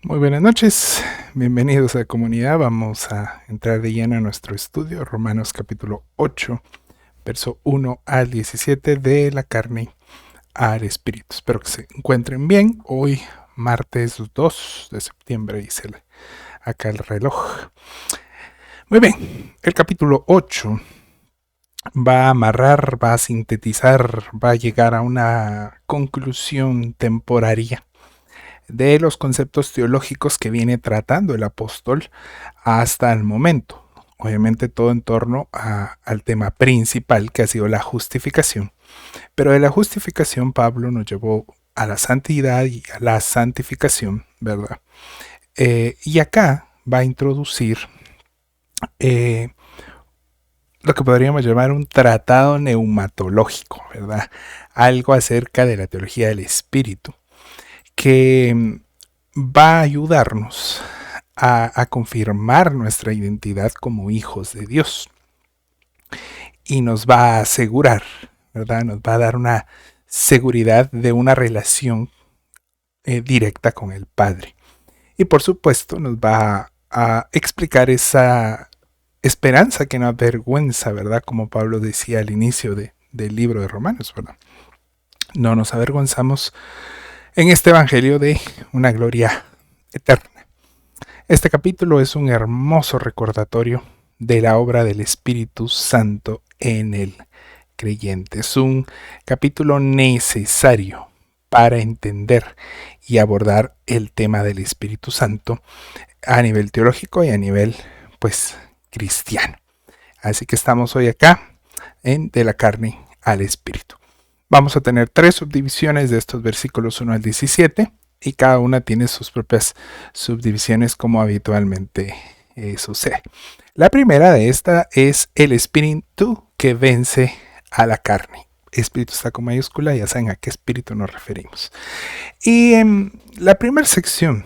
Muy buenas noches, bienvenidos a la comunidad. Vamos a entrar de lleno en nuestro estudio, Romanos capítulo 8, verso 1 al 17, de la carne al espíritu. Espero que se encuentren bien. Hoy, martes 2 de septiembre, dice acá el reloj. Muy bien, el capítulo 8 va a amarrar, va a sintetizar, va a llegar a una conclusión temporaria de los conceptos teológicos que viene tratando el apóstol hasta el momento. Obviamente todo en torno al tema principal, que ha sido la justificación. Pero de la justificación Pablo nos llevó a la santidad y a la santificación, ¿verdad? Y acá va a introducir lo que podríamos llamar un tratado neumatológico, ¿verdad? Algo acerca de la teología del espíritu, que va a ayudarnos a confirmar nuestra identidad como hijos de Dios. Y nos va a asegurar, ¿verdad? Nos va a dar una seguridad de una relación directa con el Padre. Y por supuesto nos va a explicar esa esperanza que no avergüenza, ¿verdad? Como Pablo decía al inicio del libro de Romanos, ¿verdad? No nos avergonzamos en este evangelio de una gloria eterna. Este capítulo es un hermoso recordatorio de la obra del Espíritu Santo en el creyente. Es un capítulo necesario para entender y abordar el tema del Espíritu Santo a nivel teológico y a nivel, pues, cristiano. Así que estamos hoy acá en De la carne al Espíritu. Vamos a tener 3 subdivisiones de estos versículos 1 al 17 y cada una tiene sus propias subdivisiones como habitualmente sucede. La primera de esta es el espíritu que vence a la carne. Espíritu está con mayúscula, ya saben a qué espíritu nos referimos. Y en la primera sección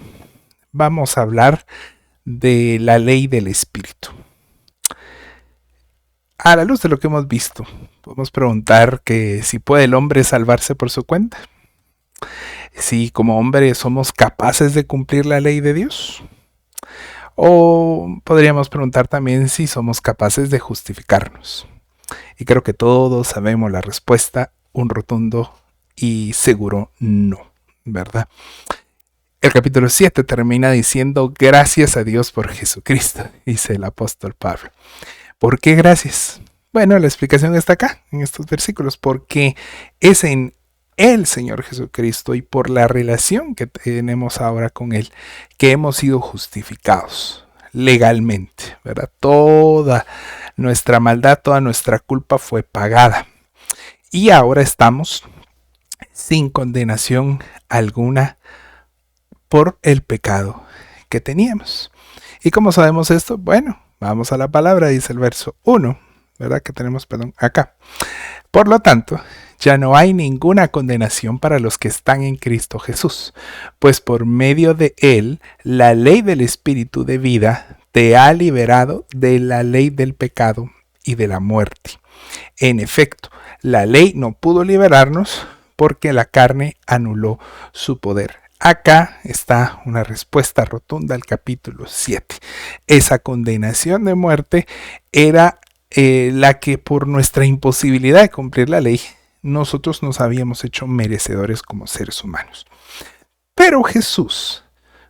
vamos a hablar de la ley del espíritu. A la luz de lo que hemos visto, podemos preguntar que si puede el hombre salvarse por su cuenta. Si como hombre somos capaces de cumplir la ley de Dios. O podríamos preguntar también si somos capaces de justificarnos. Y creo que todos sabemos la respuesta, un rotundo y seguro no, ¿verdad? El capítulo 7 termina diciendo gracias a Dios por Jesucristo, dice el apóstol Pablo. ¿Por qué gracias? Bueno, la explicación está acá, en estos versículos, porque es en el Señor Jesucristo y por la relación que tenemos ahora con Él, que hemos sido justificados legalmente, ¿verdad? Toda nuestra maldad, toda nuestra culpa fue pagada. Y ahora estamos sin condenación alguna por el pecado que teníamos. ¿Y cómo sabemos esto? Bueno, vamos a la palabra, dice el verso 1, ¿verdad? Que tenemos, perdón, acá. Por lo tanto, ya no hay ninguna condenación para los que están en Cristo Jesús, pues por medio de Él, la ley del Espíritu de vida te ha liberado de la ley del pecado y de la muerte. En efecto, la ley no pudo liberarnos porque la carne anuló su poder. Acá está una respuesta rotunda al capítulo 7. Esa condenación de muerte era la que por nuestra imposibilidad de cumplir la ley, nosotros nos habíamos hecho merecedores como seres humanos. Pero Jesús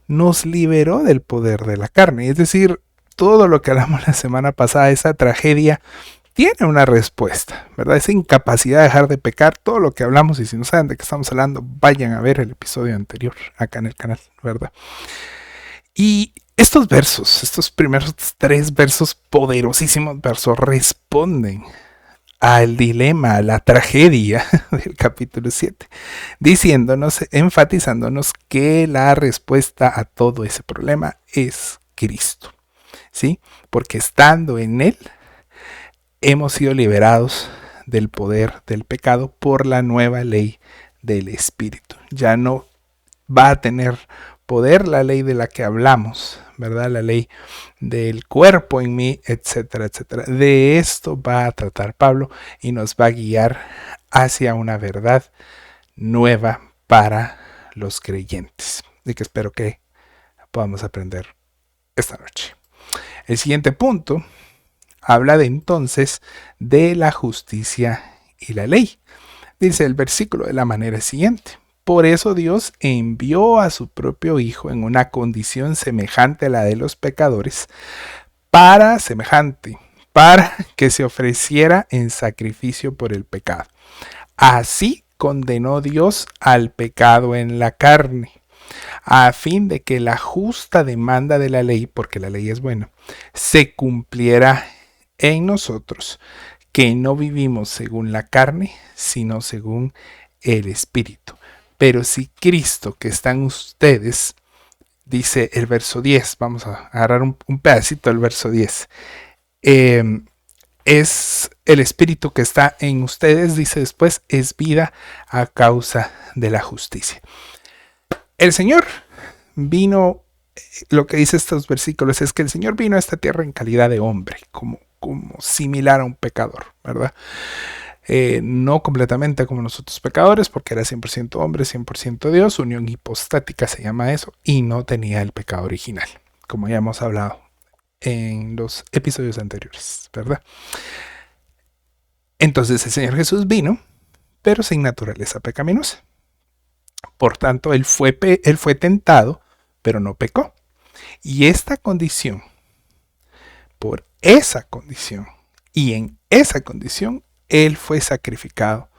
nos liberó del poder de la carne, es decir, todo lo que hablamos la semana pasada, esa tragedia, tiene una respuesta, ¿verdad? Esa incapacidad de dejar de pecar, todo lo que hablamos, y si no saben de qué estamos hablando, vayan a ver el episodio anterior acá en el canal, ¿verdad? Y estos versos, estos primeros 3 versos, poderosísimos versos, responden al dilema, a la tragedia del capítulo 7, diciéndonos, enfatizándonos que la respuesta a todo ese problema es Cristo, ¿sí? Porque estando en Él, hemos sido liberados del poder del pecado por la nueva ley del Espíritu. Ya no va a tener poder la ley de la que hablamos, ¿verdad? La ley del cuerpo en mí, etcétera, etcétera. De esto va a tratar Pablo y nos va a guiar hacia una verdad nueva para los creyentes. Y que espero que podamos aprender esta noche. El siguiente punto habla de entonces de la justicia y la ley. Dice el versículo de la manera siguiente: por eso Dios envió a su propio Hijo en una condición semejante a la de los pecadores, para que se ofreciera en sacrificio por el pecado. Así condenó Dios al pecado en la carne, a fin de que la justa demanda de la ley, porque la ley es buena, se cumpliera en nosotros, que no vivimos según la carne, sino según el Espíritu. Pero si Cristo que está en ustedes, dice el verso 10, vamos a agarrar un pedacito del verso 10, es el Espíritu que está en ustedes, dice después, es vida a causa de la justicia. El Señor vino, lo que dice estos versículos es que el Señor vino a esta tierra en calidad de hombre, como similar a un pecador, ¿verdad? No completamente como nosotros pecadores, porque era 100% hombre, 100% Dios, unión hipostática se llama eso, y no tenía el pecado original, como ya hemos hablado en los episodios anteriores, ¿verdad? Entonces el Señor Jesús vino, pero sin naturaleza pecaminosa. Por tanto, él fue tentado, pero no pecó. Y esta condición, por esa condición, y en esa condición, él fue sacrificado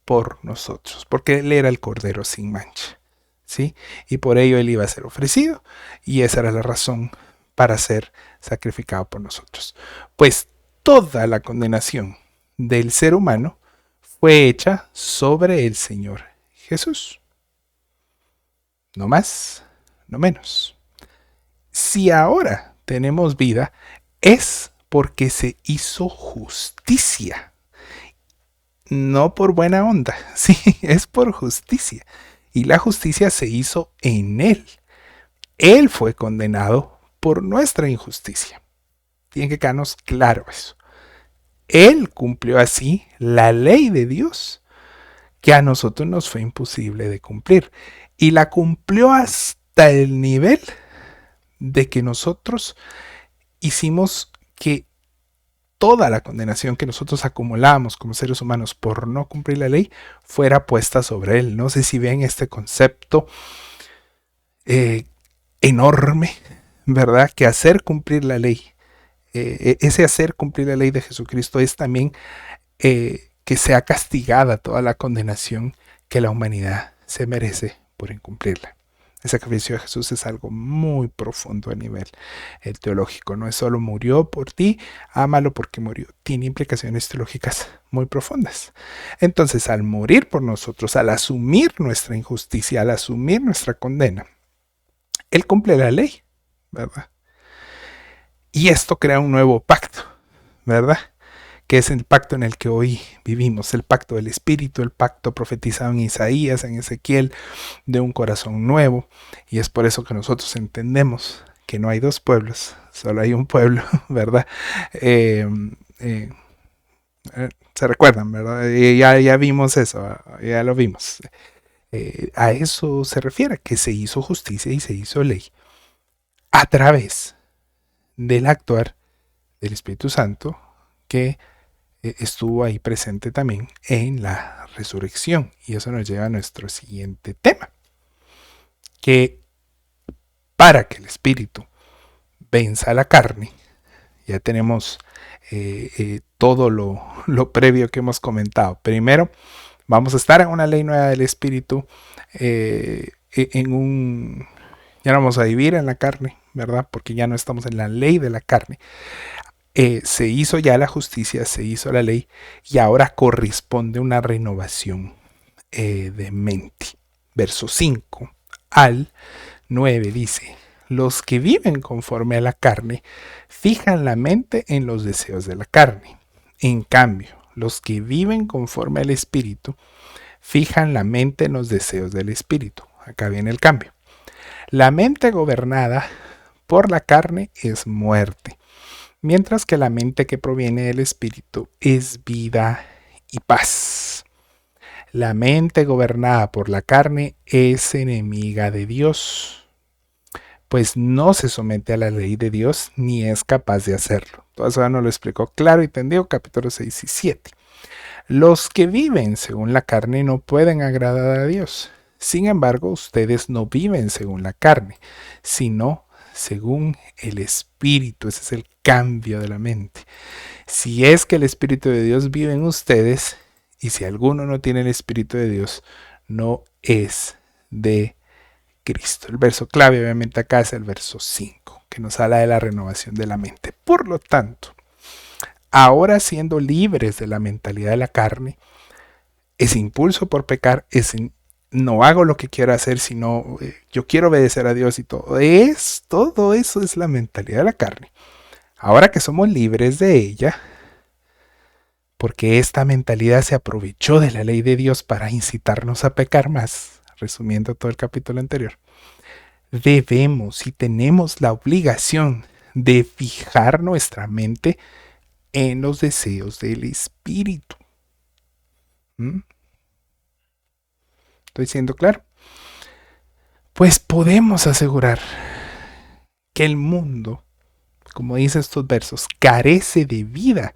por nosotros, porque él era el Cordero sin mancha, ¿sí? Y por ello él iba a ser ofrecido, y esa era la razón para ser sacrificado por nosotros. Pues toda la condenación del ser humano fue hecha sobre el Señor Jesús. No más, no menos. Si ahora tenemos vida, es porque se hizo justicia. No por buena onda, sí, es por justicia. Y la justicia se hizo en Él. Él fue condenado por nuestra injusticia. Tiene que quedarnos claro eso. Él cumplió así la ley de Dios, que a nosotros nos fue imposible de cumplir. Y la cumplió hasta el nivel de que nosotros hicimos que toda la condenación que nosotros acumulamos como seres humanos por no cumplir la ley fuera puesta sobre él. No sé si ven este concepto enorme, ¿verdad? Que hacer cumplir la ley, ese hacer cumplir la ley de Jesucristo es también que sea castigada toda la condenación que la humanidad se merece por incumplirla. El sacrificio de Jesús es algo muy profundo a nivel teológico. No es solo murió por ti, ámalo porque murió. Tiene implicaciones teológicas muy profundas. Entonces, al morir por nosotros, al asumir nuestra injusticia, al asumir nuestra condena, Él cumple la ley, ¿verdad? Y esto crea un nuevo pacto, ¿verdad? Que es el pacto en el que hoy vivimos, el pacto del Espíritu, el pacto profetizado en Isaías, en Ezequiel, de un corazón nuevo. Y es por eso que nosotros entendemos que no hay dos pueblos, solo hay un pueblo, ¿verdad? Se recuerdan, ¿verdad? Ya vimos eso, ya lo vimos. A eso se refiere, que se hizo justicia y se hizo ley a través del actuar del Espíritu Santo que estuvo ahí presente también en la resurrección. Y eso nos lleva a nuestro siguiente tema, que para que el Espíritu venza a la carne, ya tenemos todo lo previo que hemos comentado. Primero, vamos a estar en una ley nueva del Espíritu, ya no vamos a vivir en la carne, ¿verdad? Porque ya no estamos en la ley de la carne. Se hizo ya la justicia, se hizo la ley y ahora corresponde una renovación de mente. Verso 5 al 9 dice: los que viven conforme a la carne fijan la mente en los deseos de la carne. En cambio, los que viven conforme al Espíritu fijan la mente en los deseos del Espíritu. Acá viene el cambio. La mente gobernada por la carne es muerte, mientras que la mente que proviene del Espíritu es vida y paz. La mente gobernada por la carne es enemiga de Dios, pues no se somete a la ley de Dios ni es capaz de hacerlo. Todo eso nos lo explicó claro y tendido, capítulos 6 y 7. Los que viven según la carne no pueden agradar a Dios. Sin embargo, ustedes no viven según la carne, sino según el Espíritu. Ese es el cambio de la mente. Si es que el Espíritu de Dios vive en ustedes, y si alguno no tiene el Espíritu de Dios, no es de Cristo. El verso clave obviamente acá es el verso 5, que nos habla de la renovación de la mente. Por lo tanto, ahora siendo libres de la mentalidad de la carne, ese impulso por pecar, no hago lo que quiero hacer, sino yo quiero obedecer a Dios y todo eso es la mentalidad de la carne. Ahora que somos libres de ella, porque esta mentalidad se aprovechó de la ley de Dios para incitarnos a pecar más, resumiendo todo el capítulo anterior, debemos y tenemos la obligación de fijar nuestra mente en los deseos del Espíritu. ¿Estoy siendo claro? Pues podemos asegurar que el mundo, como dice estos versos, carece de vida,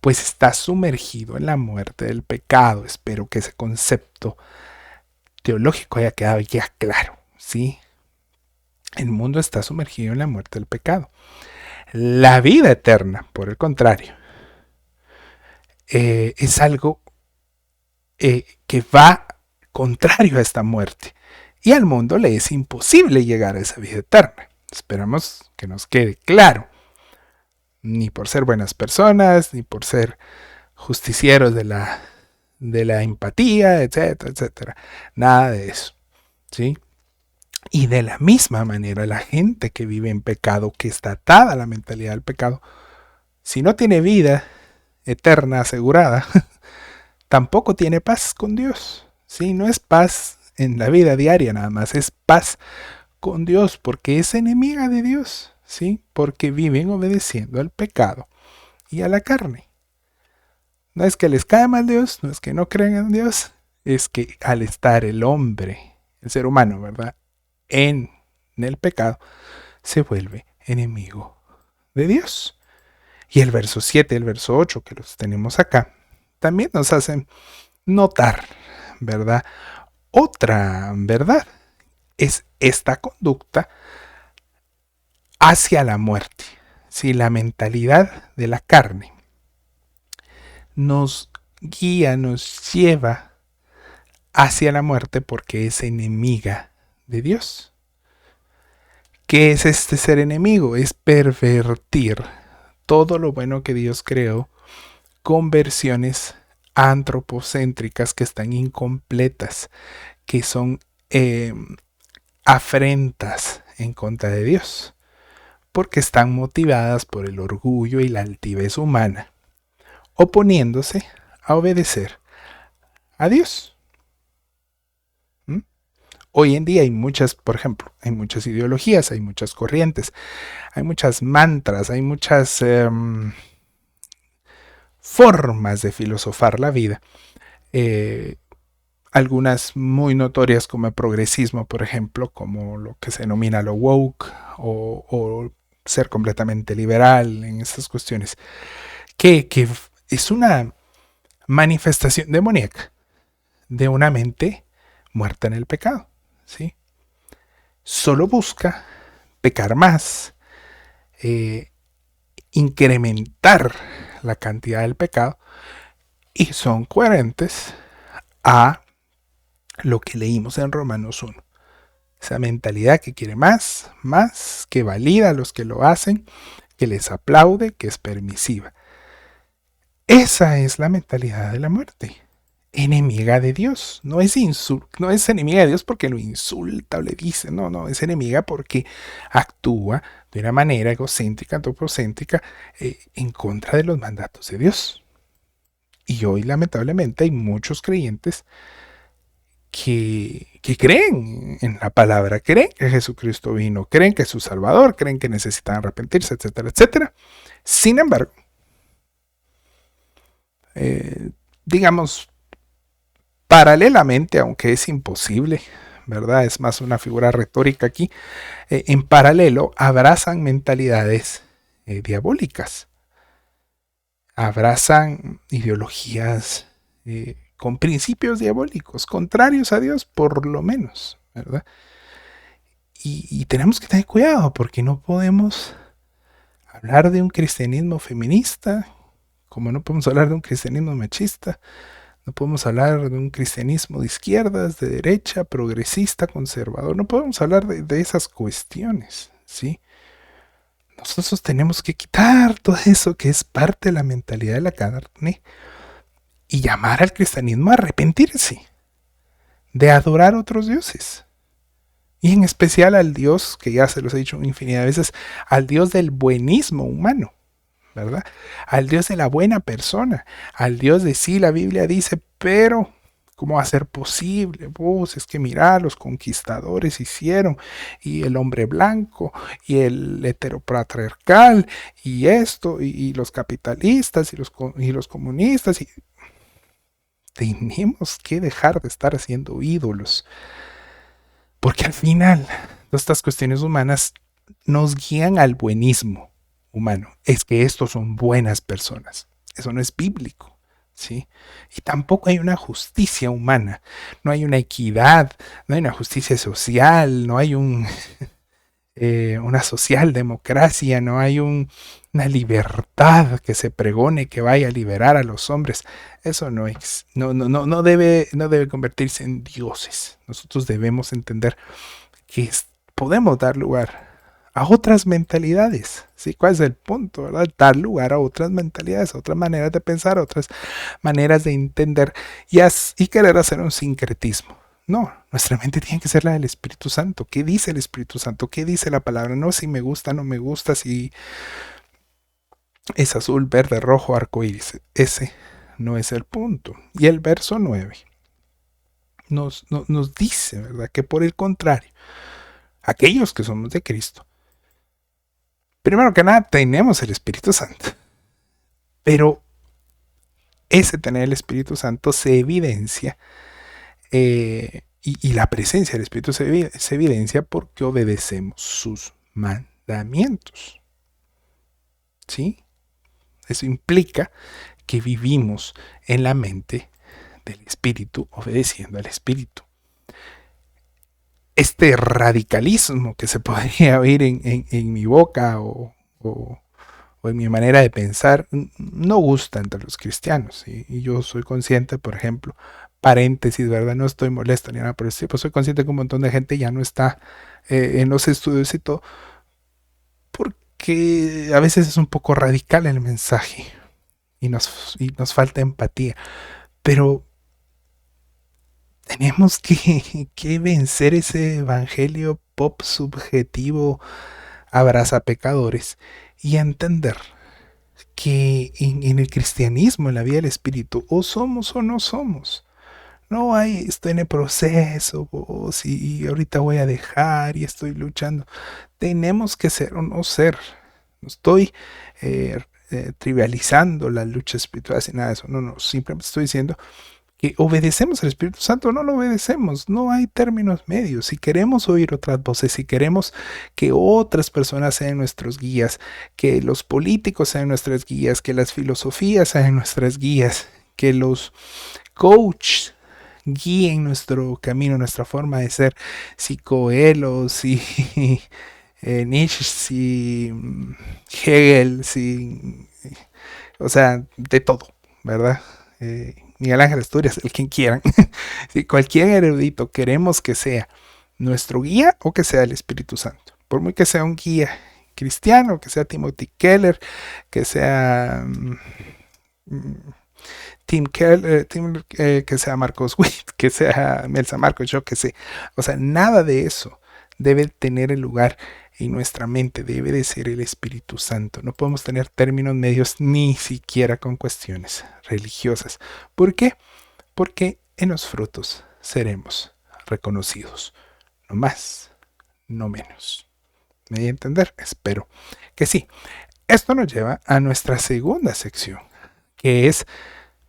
pues está sumergido en la muerte del pecado. Espero que ese concepto teológico haya quedado ya claro, ¿sí? El mundo está sumergido en la muerte del pecado. La vida eterna, por el contrario, es algo que va contrario a esta muerte. Y al mundo le es imposible llegar a esa vida eterna. Esperamos que nos quede claro. Ni por ser buenas personas, ni por ser justicieros de la empatía, etcétera, etcétera. Nada de eso. ¿Sí? Y de la misma manera, la gente que vive en pecado, que está atada a la mentalidad del pecado, si no tiene vida eterna asegurada, tampoco tiene paz con Dios. ¿Sí? No es paz en la vida diaria nada más, es paz con Dios, porque es enemiga de Dios, ¿sí? Porque viven obedeciendo al pecado y a la carne. No es que les cae mal Dios, no es que no crean en Dios, es que al estar el hombre, el ser humano, ¿verdad?, en el pecado, se vuelve enemigo de Dios. Y el verso 7, el verso 8, que los tenemos acá, también nos hacen notar, ¿verdad?, otra verdad. Es esta conducta hacia la muerte. Si la mentalidad de la carne nos guía, nos lleva hacia la muerte porque es enemiga de Dios. ¿Qué es este ser enemigo? Es pervertir todo lo bueno que Dios creó con versiones antropocéntricas que están incompletas, que son afrentas en contra de Dios, porque están motivadas por el orgullo y la altivez humana, oponiéndose a obedecer a Dios. Hoy en día hay muchas, por ejemplo, hay muchas ideologías, hay muchas corrientes, hay muchas mantras, hay muchas formas de filosofar la vida. Algunas muy notorias como el progresismo, por ejemplo, como lo que se denomina lo woke o ser completamente liberal en estas cuestiones, que es una manifestación demoníaca de una mente muerta en el pecado, ¿sí? Solo busca pecar más, incrementar la cantidad del pecado y son coherentes a lo que leímos en Romanos 1. Esa mentalidad que quiere más, que valida a los que lo hacen, que les aplaude, que es permisiva. Esa es la mentalidad de la muerte. Enemiga de Dios. No es enemiga de Dios porque lo insulta o le dice. No, es enemiga porque actúa de una manera egocéntrica, antropocéntrica, en contra de los mandatos de Dios. Y hoy, lamentablemente, hay muchos creyentes que creen en la palabra, creen que Jesucristo vino, creen que es su Salvador, creen que necesitan arrepentirse, etcétera, etcétera. Sin embargo, digamos, paralelamente, aunque es imposible, ¿verdad? Es más una figura retórica aquí. En paralelo, abrazan mentalidades diabólicas, abrazan ideologías con principios diabólicos, contrarios a Dios por lo menos, ¿verdad? Y tenemos que tener cuidado porque no podemos hablar de un cristianismo feminista, como no podemos hablar de un cristianismo machista, no podemos hablar de un cristianismo de izquierdas, de derecha, progresista, conservador, no podemos hablar de esas cuestiones, ¿sí? Nosotros tenemos que quitar todo eso que es parte de la mentalidad de la carne y llamar al cristianismo a arrepentirse de adorar otros dioses. Y en especial al Dios, que ya se los he dicho infinidad de veces, al Dios del buenismo humano, ¿verdad? Al Dios de la buena persona, al Dios de sí, la Biblia dice, pero ¿cómo va a ser posible? Vos, es que mirá, los conquistadores hicieron, y el hombre blanco, y el heteropatriarcal, y esto, y los capitalistas, y los comunistas, y tenemos que dejar de estar haciendo ídolos. Porque al final, todas estas cuestiones humanas nos guían al buenismo humano. Es que estos son buenas personas. Eso no es bíblico, ¿sí? Y tampoco hay una justicia humana. No hay una equidad, no hay una justicia social, no hay una socialdemocracia, no hay una libertad que se pregone que vaya a liberar a los hombres. Eso no debe convertirse en dioses. Nosotros debemos entender que podemos dar lugar a otras mentalidades. ¿Sí? ¿Cuál es el punto? ¿Verdad? Dar lugar a otras mentalidades, a otras maneras de pensar, a otras maneras de entender y querer hacer un sincretismo. No, nuestra mente tiene que ser la del Espíritu Santo. ¿Qué dice el Espíritu Santo? ¿Qué dice la palabra? No si me gusta, no me gusta, si es azul, verde, rojo, arco iris. Ese no es el punto. Y el verso 9 nos dice, ¿verdad? Que por el contrario, aquellos que somos de Cristo, primero que nada tenemos el Espíritu Santo. Pero ese tener el Espíritu Santo se evidencia y la presencia del Espíritu se evidencia porque obedecemos sus mandamientos. ¿Sí? Eso implica que vivimos en la mente del Espíritu, obedeciendo al Espíritu. Este radicalismo que se podría oír en mi boca o en mi manera de pensar, no gusta entre los cristianos. Y yo soy consciente, por ejemplo, paréntesis, ¿verdad? No estoy molesto ni nada por el estilo, pues soy consciente que un montón de gente ya no está en los estudios y todo, porque a veces es un poco radical el mensaje y nos falta empatía. Pero tenemos que vencer ese evangelio pop subjetivo abraza pecadores y entender que en el cristianismo, en la vida del espíritu, o somos o no somos. No hay, estoy en el proceso, y ahorita voy a dejar y estoy luchando. Tenemos que ser o no ser. No estoy trivializando la lucha espiritual y nada de eso. No, simplemente estoy diciendo que obedecemos al Espíritu Santo o no lo obedecemos. No hay términos medios. Si queremos oír otras voces, si queremos que otras personas sean nuestros guías, que los políticos sean nuestras guías, que las filosofías sean nuestras guías, que los coaches guíen nuestro camino, nuestra forma de ser, si Coelho, si Nietzsche, si Hegel, o sea, de todo, ¿verdad? Miguel Ángel Asturias, el quien quieran. Si cualquier erudito queremos que sea nuestro guía o que sea el Espíritu Santo, por muy que sea un guía cristiano, que sea Timothy Keller, que sea Tim Keller, que sea Marcos Witt, que sea Melsa Marcos, yo que sé. O sea, nada de eso debe tener el lugar en nuestra mente, debe de ser el Espíritu Santo. No podemos tener términos medios ni siquiera con cuestiones religiosas. ¿Por qué? Porque en los frutos seremos reconocidos. No más, no menos. ¿Me voy a entender? Espero que sí. Esto nos lleva a nuestra segunda sección, que es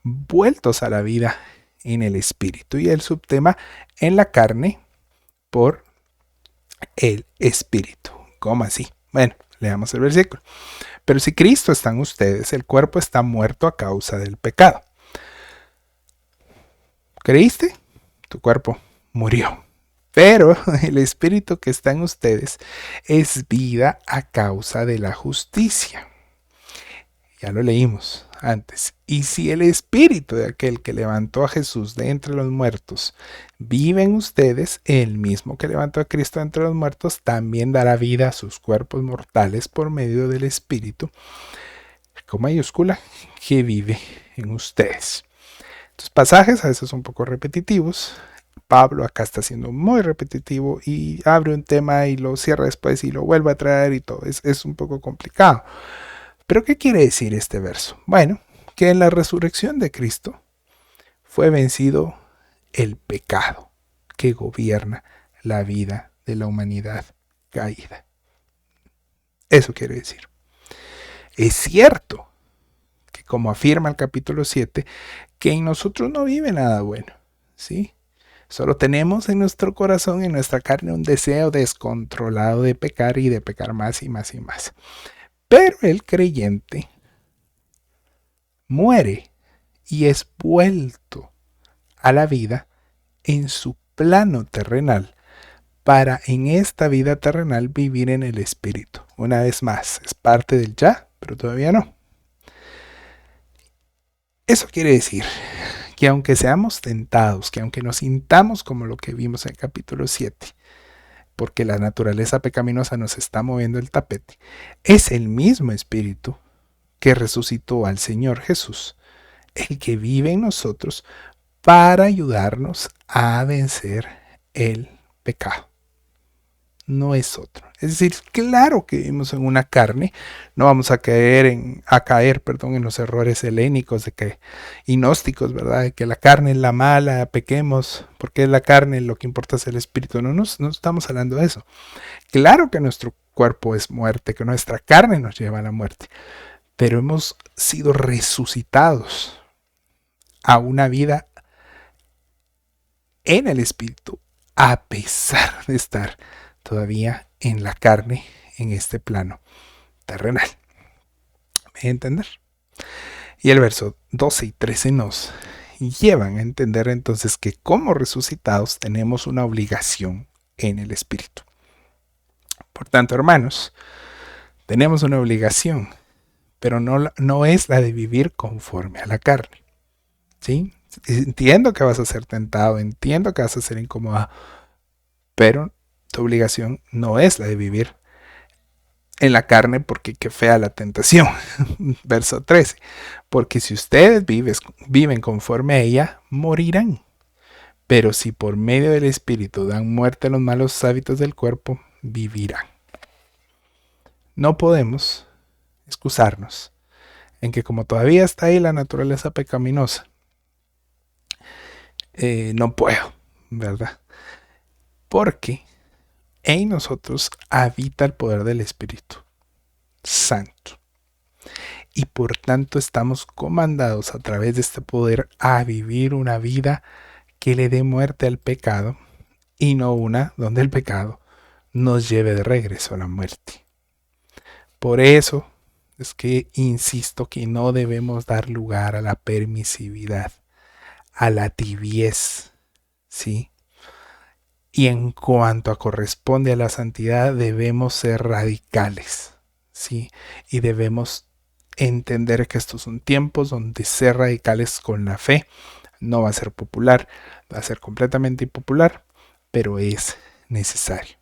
vueltos a la vida en el espíritu, y el subtema en la carne por el Espíritu. ¿Cómo así? Bueno, leamos el versículo. Pero si Cristo está en ustedes, el cuerpo está muerto a causa del pecado. ¿Creíste? Tu cuerpo murió. Pero el Espíritu que está en ustedes es vida a causa de la justicia. Ya lo leímos antes. Y si el Espíritu de aquel que levantó a Jesús de entre los muertos vive en ustedes, el mismo que levantó a Cristo de entre los muertos también dará vida a sus cuerpos mortales por medio del Espíritu, con mayúscula, que vive en ustedes. Estos pasajes a veces son un poco repetitivos. Pablo acá está siendo muy repetitivo y abre un tema y lo cierra después y lo vuelve a traer y todo. Es un poco complicado. ¿Pero qué quiere decir este verso? Bueno, que en la resurrección de Cristo fue vencido el pecado que gobierna la vida de la humanidad caída. Eso quiere decir. Es cierto que, como afirma el capítulo 7, que en nosotros no vive nada bueno, ¿sí? Solo tenemos en nuestro corazón, en nuestra carne, un deseo descontrolado de pecar y de pecar más y más y más. Pero el creyente muere y es vuelto a la vida en su plano terrenal para en esta vida terrenal vivir en el Espíritu. Una vez más, es parte del ya, pero todavía no. Eso quiere decir que aunque seamos tentados, que aunque nos sintamos como lo que vimos en el capítulo 7, porque la naturaleza pecaminosa nos está moviendo el tapete, es el mismo Espíritu que resucitó al Señor Jesús, el que vive en nosotros para ayudarnos a vencer el pecado. No es otro. Es decir, claro que vivimos en una carne, no vamos a caer en los errores helénicos y gnósticos, ¿verdad? De que la carne es la mala, pequemos, porque es la carne, lo que importa es el espíritu. No estamos hablando de eso. Claro que nuestro cuerpo es muerte, que nuestra carne nos lleva a la muerte, pero hemos sido resucitados a una vida en el espíritu, a pesar de estar todavía en la carne, en este plano terrenal. ¿Me voy a entender? Y el verso 12 y 13 nos llevan a entender entonces que como resucitados tenemos una obligación en el espíritu. Por tanto, hermanos, tenemos una obligación, pero no es la de vivir conforme a la carne. ¿Sí? Entiendo que vas a ser tentado, entiendo que vas a ser incómodo, pero tu obligación no es la de vivir en la carne, porque qué fea la tentación. Verso 13. Porque si ustedes viven conforme a ella, morirán. Pero si por medio del Espíritu dan muerte a los malos hábitos del cuerpo, vivirán. No podemos excusarnos en que como todavía está ahí la naturaleza pecaminosa, no puedo, ¿verdad? Porque en nosotros habita el poder del Espíritu Santo. Y por tanto estamos comandados a través de este poder a vivir una vida que le dé muerte al pecado y no una donde el pecado nos lleve de regreso a la muerte. Por eso es que insisto que no debemos dar lugar a la permisividad, a la tibiez, ¿sí? Y en cuanto a corresponde a la santidad, debemos ser radicales, ¿sí? Y debemos entender que estos son tiempos donde ser radicales con la fe no va a ser popular, va a ser completamente impopular, pero es necesario.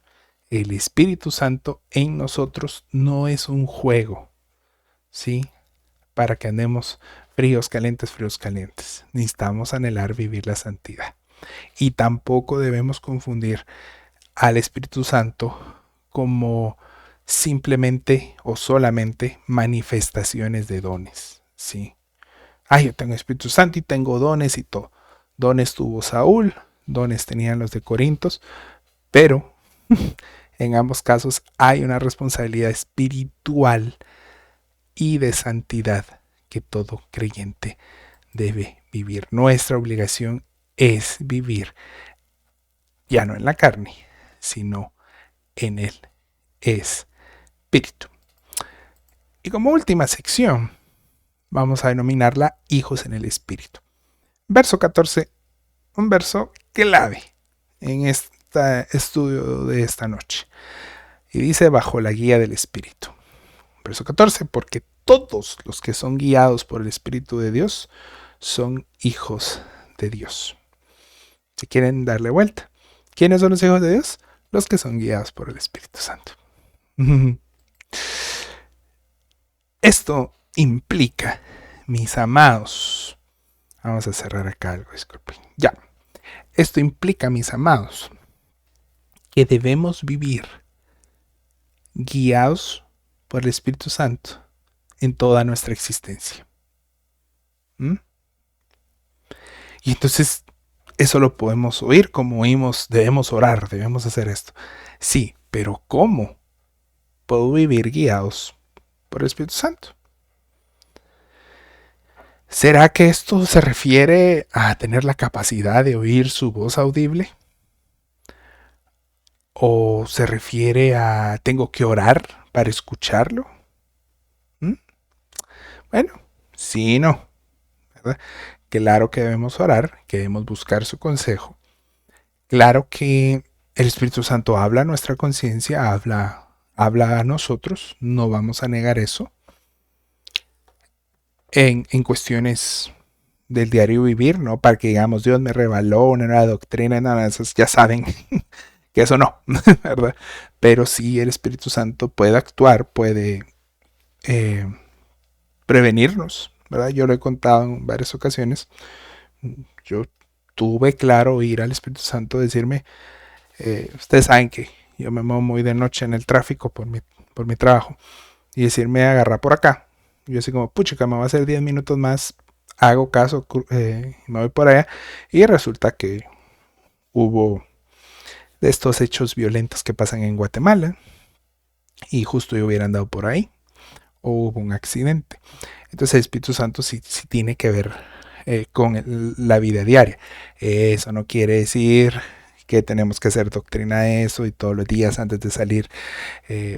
El Espíritu Santo en nosotros no es un juego, ¿sí? Para que andemos fríos, calientes. Necesitamos anhelar vivir la santidad. Y tampoco debemos confundir al Espíritu Santo como simplemente o solamente manifestaciones de dones, ¿sí? Yo tengo Espíritu Santo y tengo dones y todo. Dones tuvo Saúl, dones tenían los de Corintios, pero en ambos casos hay una responsabilidad espiritual y de santidad que todo creyente debe vivir. Nuestra obligación es vivir ya no en la carne, sino en el Espíritu. Y como última sección, vamos a denominarla hijos en el Espíritu. Verso 14, un verso clave en este estudio de esta noche. Y dice, bajo la guía del Espíritu. Verso 14, porque todos los que son guiados por el Espíritu de Dios son hijos de Dios. Si quieren darle vuelta, ¿quiénes son los hijos de Dios? Los que son guiados por el Espíritu Santo. Esto implica, mis amados, vamos a cerrar acá algo, disculpen. Ya. Esto implica, mis amados, que debemos vivir guiados por el Espíritu Santo en toda nuestra existencia. Y entonces eso lo podemos oír como oímos, debemos orar, debemos hacer esto. Sí, pero ¿cómo puedo vivir guiados por el Espíritu Santo? ¿Será que esto se refiere a tener la capacidad de oír su voz audible? ¿O se refiere a tengo que orar para escucharlo? Bueno, sí y no, ¿verdad? Claro que debemos orar, que debemos buscar su consejo. Claro que el Espíritu Santo habla a nuestra conciencia, habla a nosotros, no vamos a negar eso. En cuestiones del diario vivir, ¿no? Para que digamos, Dios me reveló una nueva doctrina, nada de eso, ya saben que eso no, ¿verdad? Pero sí el Espíritu Santo puede actuar, puede prevenirnos, ¿verdad? Yo lo he contado en varias ocasiones. Yo tuve claro oír al Espíritu Santo decirme, ustedes saben que yo me muevo muy de noche en el tráfico por mi trabajo, y decirme agarra por acá. Yo así como, puchica, me va a hacer 10 minutos más, hago caso, me voy por allá, y resulta que hubo de estos hechos violentos que pasan en Guatemala, y justo yo hubiera andado por ahí, o hubo un accidente. Entonces el Espíritu Santo sí tiene que ver con la vida diaria. Eso no quiere decir que tenemos que hacer doctrina de eso y todos los días antes de salir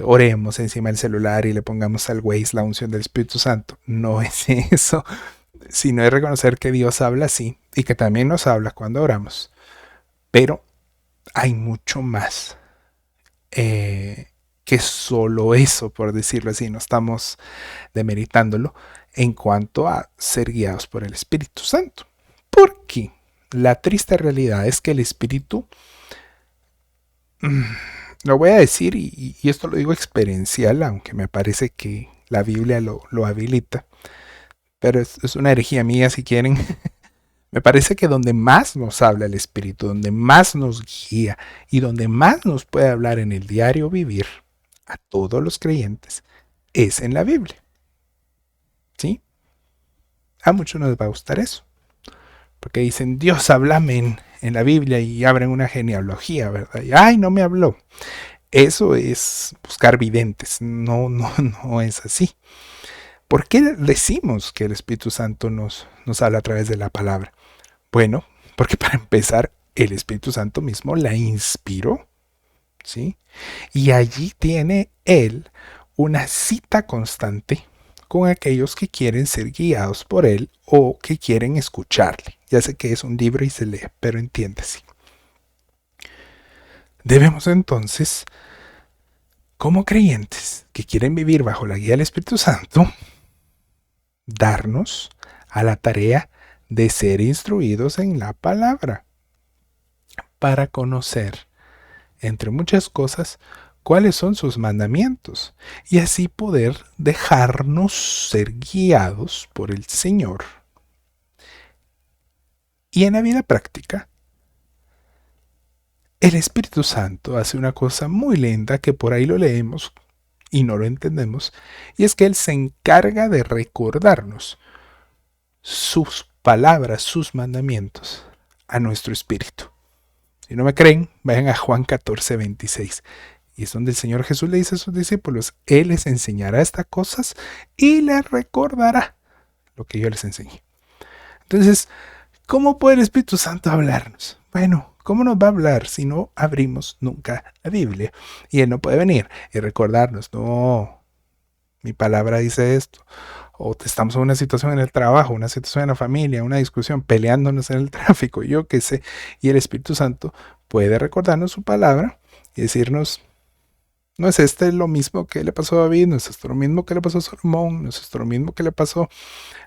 oremos encima del celular y le pongamos al Waze la unción del Espíritu Santo. No es eso, sino es reconocer que Dios habla así y que también nos habla cuando oramos. Pero hay mucho más que solo eso, por decirlo así. No estamos demeritándolo en cuanto a ser guiados por el Espíritu Santo. Porque la triste realidad es que el Espíritu, lo voy a decir, y esto lo digo experiencial, aunque me parece que la Biblia lo habilita, pero es una herejía mía si quieren. Me parece que donde más nos habla el Espíritu, donde más nos guía y donde más nos puede hablar en el diario vivir a todos los creyentes, es en la Biblia. ¿Sí? A muchos nos va a gustar eso. Porque dicen, Dios, háblame en la Biblia y abren una genealogía, ¿verdad? Y, ay, no me habló. Eso es buscar videntes. No es así. ¿Por qué decimos que el Espíritu Santo nos habla a través de la palabra? Bueno, porque para empezar, el Espíritu Santo mismo la inspiró, ¿sí? Y allí tiene Él una cita constante con aquellos que quieren ser guiados por Él o que quieren escucharle. Ya sé que es un libro y se lee, pero entiéndase. Debemos entonces, como creyentes que quieren vivir bajo la guía del Espíritu Santo, darnos a la tarea de ser instruidos en la palabra para conocer, entre muchas cosas, cuáles son sus mandamientos y así poder dejarnos ser guiados por el Señor. Y en la vida práctica, el Espíritu Santo hace una cosa muy linda que por ahí lo leemos y no lo entendemos, y es que Él se encarga de recordarnos sus palabras, sus mandamientos a nuestro espíritu. Si no me creen, vayan a Juan 14, 26. Y es donde el Señor Jesús le dice a sus discípulos, Él les enseñará estas cosas y les recordará lo que yo les enseñé. Entonces, ¿cómo puede el Espíritu Santo hablarnos? Bueno, ¿Cómo nos va a hablar si no abrimos nunca la Biblia? Y Él no puede venir y recordarnos, no, mi palabra dice esto. O estamos en una situación en el trabajo, una situación en la familia, una discusión, peleándonos en el tráfico, yo qué sé. Y el Espíritu Santo puede recordarnos su palabra y decirnos, no es este lo mismo que le pasó a David, no es esto lo mismo que le pasó a Salomón, no es esto lo mismo que le pasó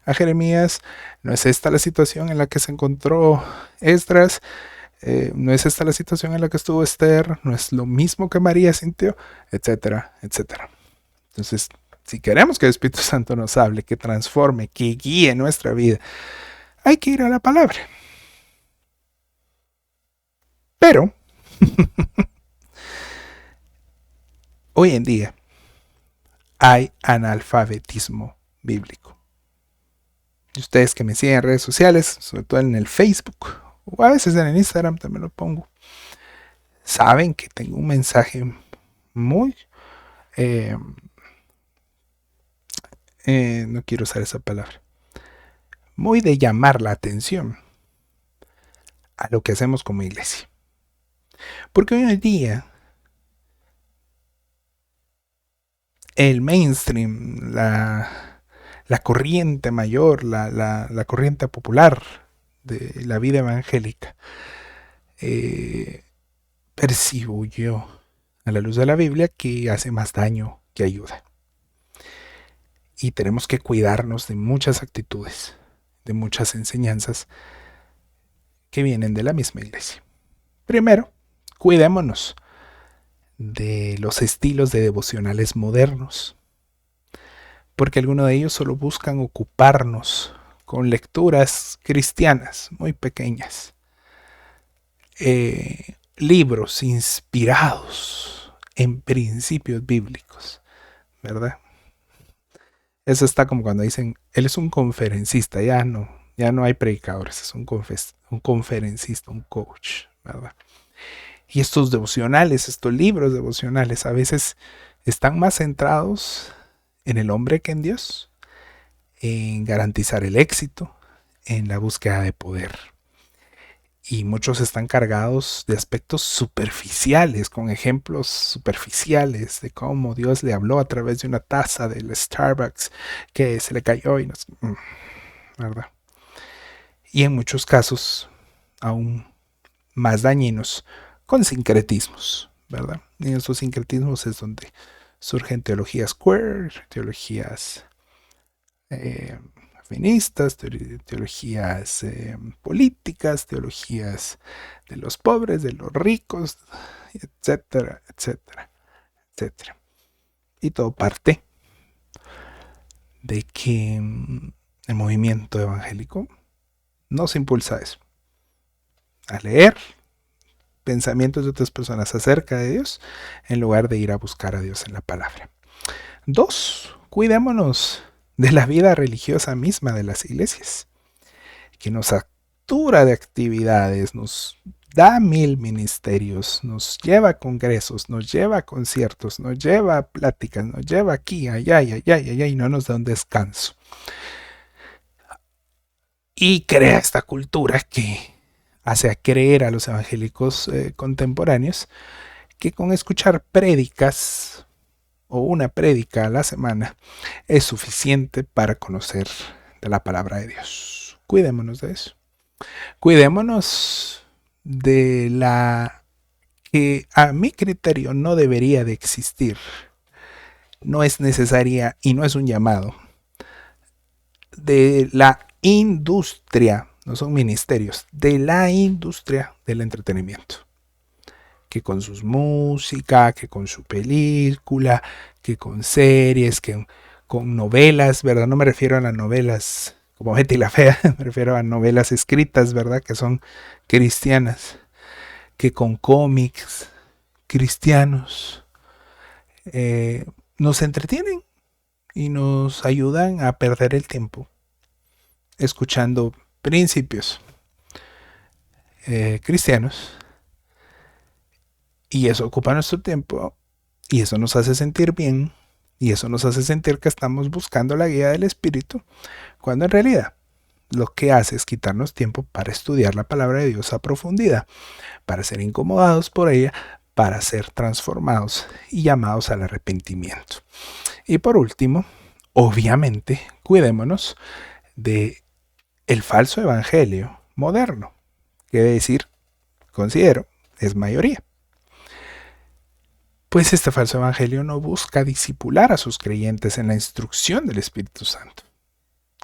a Jeremías, no es esta la situación en la que se encontró Esdras, no es esta la situación en la que estuvo Esther, no es lo mismo que María sintió, etcétera, etcétera. Entonces, si queremos que el Espíritu Santo nos hable, que transforme, que guíe nuestra vida, hay que ir a la palabra. Pero, hoy en día, hay analfabetismo bíblico. Y ustedes que me siguen en redes sociales, sobre todo en el Facebook, o a veces en el Instagram también lo pongo, saben que tengo un mensaje muy, eh, no quiero usar esa palabra, muy de llamar la atención a lo que hacemos como iglesia. Porque hoy en día el mainstream, la corriente mayor, la corriente popular de la vida evangélica, eh, percibo yo a la luz de la Biblia que hace más daño que ayuda. Y tenemos que cuidarnos de muchas actitudes, de muchas enseñanzas que vienen de la misma iglesia. Primero, cuidémonos de los estilos de devocionales modernos, porque algunos de ellos solo buscan ocuparnos con lecturas cristianas muy pequeñas, libros inspirados en principios bíblicos, ¿verdad? Eso está como cuando dicen, él es un conferencista, ya no hay predicadores, es un conferencista, un coach, ¿verdad? Y estos devocionales, estos libros devocionales, a veces están más centrados en el hombre que en Dios, en garantizar el éxito, en la búsqueda de poder. Y muchos están cargados de aspectos superficiales, con ejemplos superficiales de cómo Dios le habló a través de una taza del Starbucks que se le cayó y nos, ¿verdad? Y en muchos casos, aún más dañinos, con sincretismos, ¿verdad? Y en estos sincretismos es donde surgen teologías queer, teologías feministas, teologías políticas, teologías de los pobres, de los ricos, etcétera, etcétera, etcétera. Y todo parte de que el movimiento evangélico nos impulsa a eso, a leer pensamientos de otras personas acerca de Dios en lugar de ir a buscar a Dios en la palabra. 2. Cuidémonos de la vida religiosa misma de las iglesias, que nos satura de actividades, nos da 1000 ministerios, nos lleva a congresos, nos lleva a conciertos, nos lleva a pláticas, nos lleva aquí, allá y allá y allá y no nos da un descanso. Y crea esta cultura que hace a creer a los evangélicos contemporáneos que con escuchar prédicas o una prédica a la semana es suficiente para conocer de la palabra de Dios. Cuidémonos de eso. Cuidémonos de la que a mi criterio no debería de existir. No es necesaria y no es un llamado. De la industria, no son ministerios, de la industria del entretenimiento. Que con sus música, que con su película, que con series, que con novelas, ¿verdad? No me refiero a las novelas como Betty la Fea, me refiero a novelas escritas, ¿verdad? Que son cristianas, que con cómics cristianos nos entretienen y nos ayudan a perder el tiempo escuchando principios cristianos. Y eso ocupa nuestro tiempo y eso nos hace sentir bien y eso nos hace sentir que estamos buscando la guía del Espíritu, cuando en realidad lo que hace es quitarnos tiempo para estudiar la palabra de Dios a profundidad, para ser incomodados por ella, para ser transformados y llamados al arrepentimiento. Y por último, obviamente, cuidémonos de el falso evangelio moderno, que debe decir, considero, es mayoría. Pues este falso evangelio no busca discipular a sus creyentes en la instrucción del Espíritu Santo,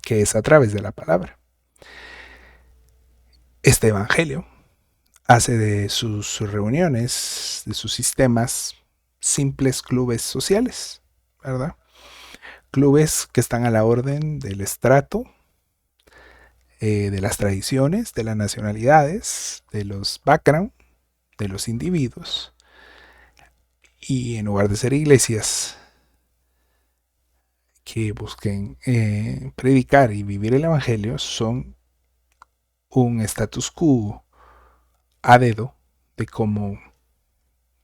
que es a través de la palabra. Este evangelio hace de sus reuniones, de sus sistemas, simples clubes sociales, ¿verdad? Clubes que están a la orden del estrato, de las tradiciones, de las nacionalidades, de los background, de los individuos. Y en lugar de ser iglesias que busquen predicar y vivir el evangelio, son un status quo a dedo de cómo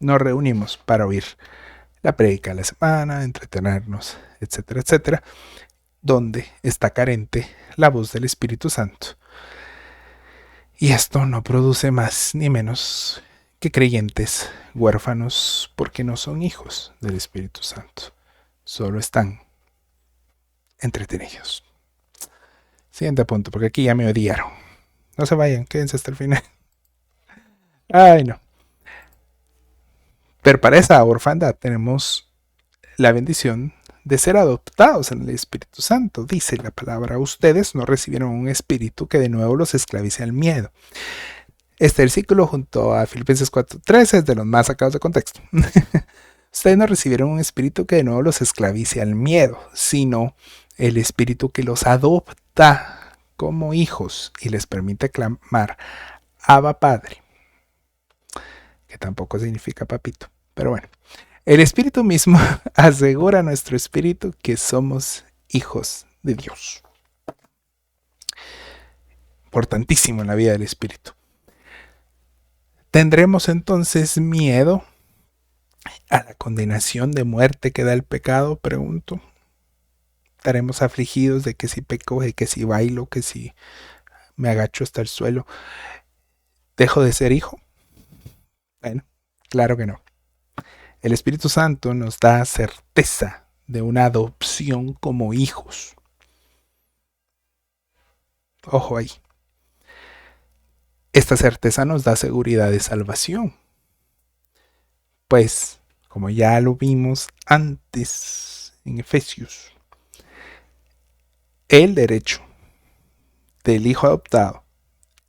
nos reunimos para oír la prédica de la semana, entretenernos, etcétera, etcétera, donde está carente la voz del Espíritu Santo. Y esto no produce más ni menos que creyentes huérfanos porque no son hijos del Espíritu Santo. Solo están entretenidos. Siguiente punto, porque aquí ya me odiaron. No se vayan, quédense hasta el final. Ay, no. Pero para esa orfandad tenemos la bendición de ser adoptados en el Espíritu Santo. Dice la palabra, ustedes no recibieron un espíritu que de nuevo los esclavice al miedo. Este versículo junto a Filipenses 4:13 es de los más sacados de contexto. Ustedes no recibieron un espíritu que de nuevo los esclavice al miedo, sino el espíritu que los adopta como hijos y les permite clamar Abba Padre, que tampoco significa papito, pero bueno. El Espíritu mismo asegura a nuestro espíritu que somos hijos de Dios. Importantísimo en la vida del Espíritu. ¿Tendremos entonces miedo a la condenación de muerte que da el pecado? Pregunto. ¿Estaremos afligidos de que si peco, de que si bailo, que si me agacho hasta el suelo, dejo de ser hijo? Bueno, claro que no. El Espíritu Santo nos da certeza de una adopción como hijos. Ojo ahí. Esta certeza nos da seguridad de salvación. Pues, como ya lo vimos antes en Efesios, el derecho del hijo adoptado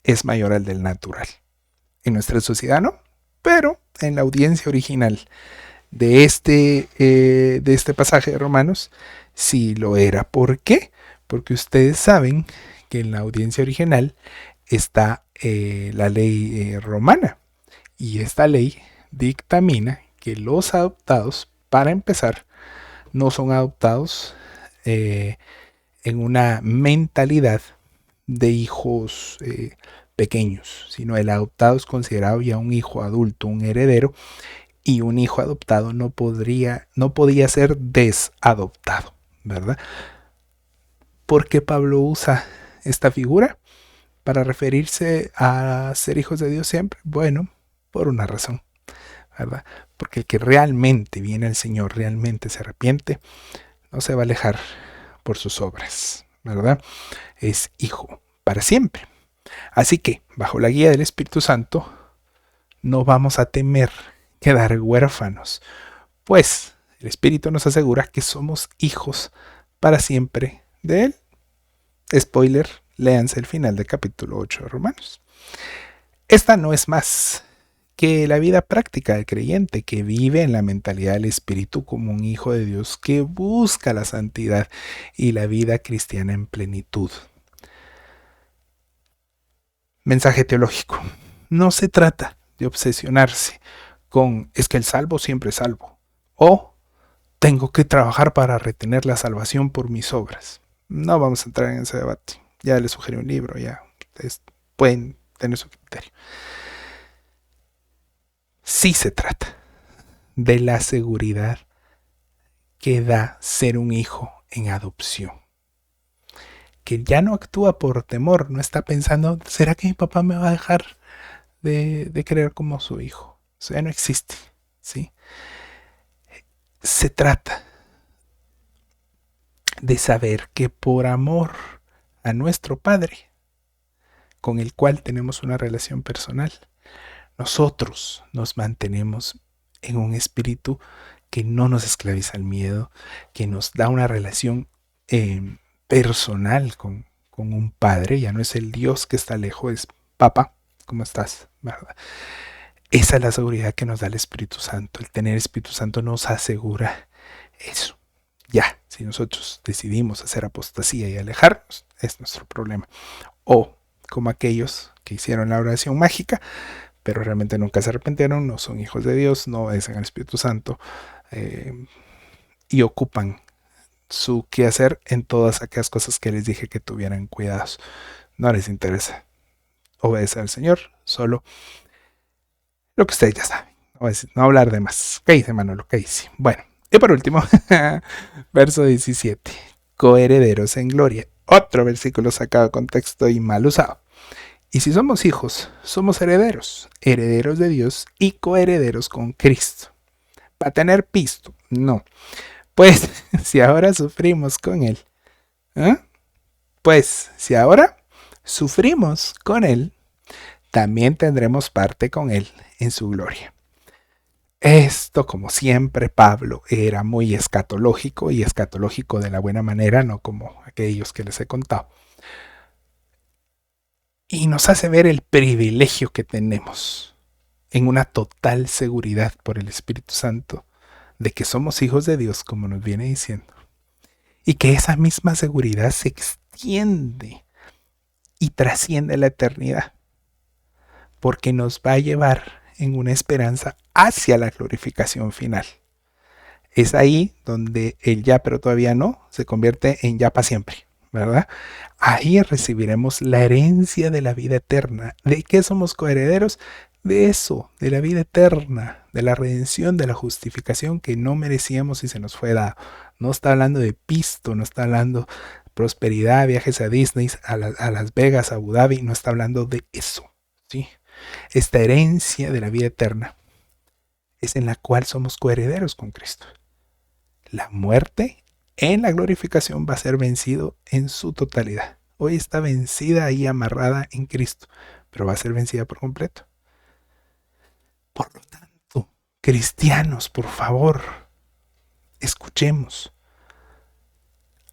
es mayor al del natural. En nuestra sociedad no, pero en la audiencia original de este pasaje de Romanos sí lo era. ¿Por qué? Porque ustedes saben que en la audiencia original está la ley romana, y esta ley dictamina que los adoptados, para empezar, no son adoptados en una mentalidad de hijos pequeños, sino el adoptado es considerado ya un hijo adulto, un heredero, y un hijo adoptado no podía ser desadoptado, ¿verdad? ¿Por qué Pablo usa esta figura para referirse a ser hijos de Dios siempre? Bueno, por una razón, ¿verdad? Porque el que realmente viene al Señor, realmente se arrepiente, no se va a alejar por sus obras, ¿verdad? Es hijo para siempre. Así que, bajo la guía del Espíritu Santo, no vamos a temer quedar huérfanos, pues el Espíritu nos asegura que somos hijos para siempre de Él. Spoiler, léanse el final del capítulo 8 de Romanos. Esta no es más que la vida práctica del creyente que vive en la mentalidad del Espíritu como un hijo de Dios que busca la santidad y la vida cristiana en plenitud. Mensaje teológico. No se trata de obsesionarse con es que el salvo siempre es salvo, o tengo que trabajar para retener la salvación por mis obras. No vamos a entrar en ese debate. Ya les sugerí un libro, ya ustedes pueden tener su criterio. Sí se trata de la seguridad que da ser un hijo en adopción. que ya no actúa por temor, no está pensando, ¿será que mi papá me va a dejar de querer como su hijo? Eso ya no existe, ¿sí? Se trata de saber que por amor a nuestro Padre, con el cual tenemos una relación personal, nosotros nos mantenemos en un espíritu que no nos esclaviza el miedo, que nos da una relación personal con un padre, ya no es el Dios que está lejos, es papá, ¿cómo estás? ¿Verdad? Esa es la seguridad que nos da el Espíritu Santo. El tener Espíritu Santo nos asegura eso. Ya, si nosotros decidimos hacer apostasía y alejarnos, es nuestro problema. O como aquellos que hicieron la oración mágica, pero realmente nunca se arrepintieron, no son hijos de Dios, no obedecen al Espíritu Santo eh, y ocupan su quehacer en todas aquellas cosas que les dije que tuvieran cuidados. No les interesa obedecer al Señor, solo lo que ustedes ya saben. No hablar de más. ¿Qué dice Manolo? ¿Qué dice? Bueno, y por último, verso 17. Coherederos en gloria. Otro versículo sacado de contexto y mal usado. Y si somos hijos, somos herederos, herederos de Dios y coherederos con Cristo. ¿Para tener pisto? No. Pues, si ahora sufrimos con Él, ¿eh? Pues, si ahora sufrimos con Él, también tendremos parte con Él en su gloria. Esto, como siempre, Pablo era muy escatológico y escatológico de la buena manera, no como aquellos que les he contado. Y nos hace ver el privilegio que tenemos en una total seguridad por el Espíritu Santo de que somos hijos de Dios, como nos viene diciendo. Y que esa misma seguridad se extiende y trasciende la eternidad, porque nos va a llevar en una esperanza hacia la glorificación final. Es ahí donde el ya pero todavía no se convierte en ya para siempre, ¿verdad? Ahí recibiremos la herencia de la vida eterna. ¿De qué somos coherederos? De eso, de la vida eterna, de la redención, de la justificación que no merecíamos y se nos fue dado. No está hablando de pisto, no está hablando de prosperidad, viajes a Disney, a Las Vegas, a Abu Dhabi, no está hablando de eso, ¿sí? Esta herencia de la vida eterna es en la cual somos coherederos con Cristo. La muerte en la glorificación va a ser vencido en su totalidad. Hoy está vencida y amarrada en Cristo, pero va a ser vencida por completo. Por lo tanto, cristianos, por favor, escuchemos.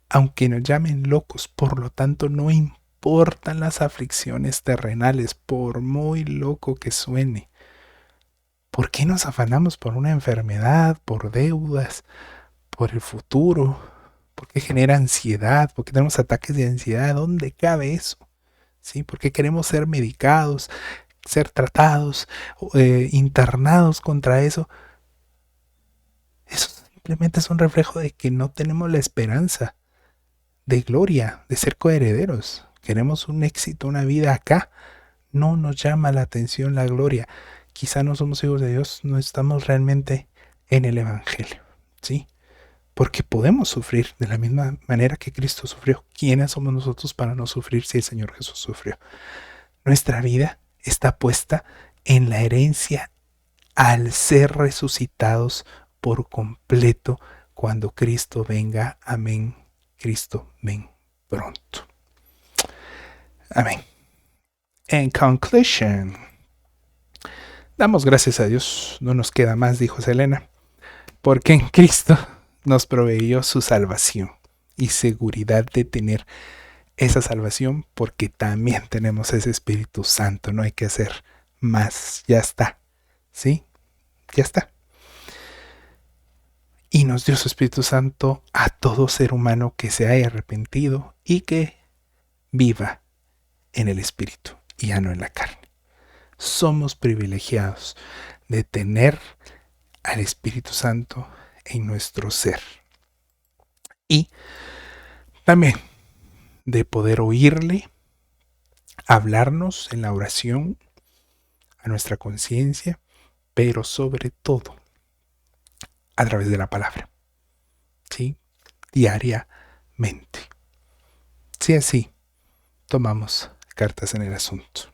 Aunque nos llamen locos, por lo tanto, no importan las aflicciones terrenales, por muy loco que suene. ¿Por qué nos afanamos por una enfermedad, por deudas, por el futuro? ¿Por qué genera ansiedad? ¿Por qué tenemos ataques de ansiedad? ¿Dónde cabe eso? ¿Sí? ¿Por qué queremos ser medicados, ser tratados, internados contra eso? Eso simplemente es un reflejo de que no tenemos la esperanza de gloria, de ser coherederos. Queremos un éxito, una vida acá. No nos llama la atención la gloria. Quizá no somos hijos de Dios, no estamos realmente en el Evangelio, ¿sí? Porque podemos sufrir de la misma manera que Cristo sufrió. ¿Quiénes somos nosotros para no sufrir si el Señor Jesús sufrió? Nuestra vida está puesta en la herencia al ser resucitados por completo cuando Cristo venga. Amén. Cristo ven pronto. Amén. En conclusion, damos gracias a Dios. No nos queda más, dijo Selena, porque en Cristo nos proveyó su salvación y seguridad de tener esa salvación, porque también tenemos ese Espíritu Santo. No hay que hacer más. Ya está. ¿Sí? Ya está. Y nos dio su Espíritu Santo a todo ser humano que se haya arrepentido y que viva en el Espíritu y ya no en la carne. Somos privilegiados de tener al Espíritu Santo en nuestro ser. Y también de poder oírle, hablarnos en la oración, a nuestra conciencia, pero sobre todo a través de la palabra, ¿sí? Diariamente. si así tomamos cartas en el asunto.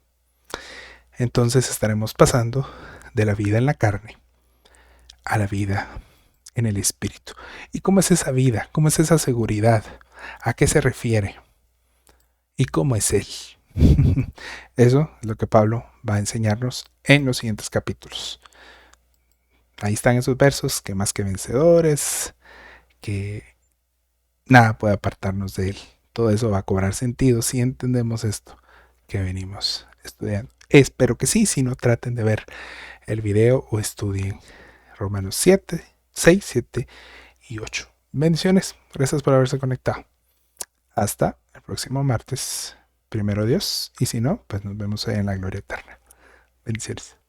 Entonces estaremos pasando de la vida en la carne a la vida en el espíritu. ¿Y cómo es esa vida? ¿Cómo es esa seguridad? ¿A qué se refiere? ¿Y cómo es Él? Eso es lo que Pablo va a enseñarnos en los siguientes capítulos. Ahí están esos versos, que más que vencedores, que nada puede apartarnos de Él. Todo eso va a cobrar sentido si entendemos esto que venimos estudiando. Espero que sí, si no traten de ver el video o estudien Romanos 7, 6, 7 y 8. Bendiciones, gracias por haberse conectado. Hasta el próximo martes, primero Dios, y si no, pues nos vemos en la gloria eterna. Bendiciones.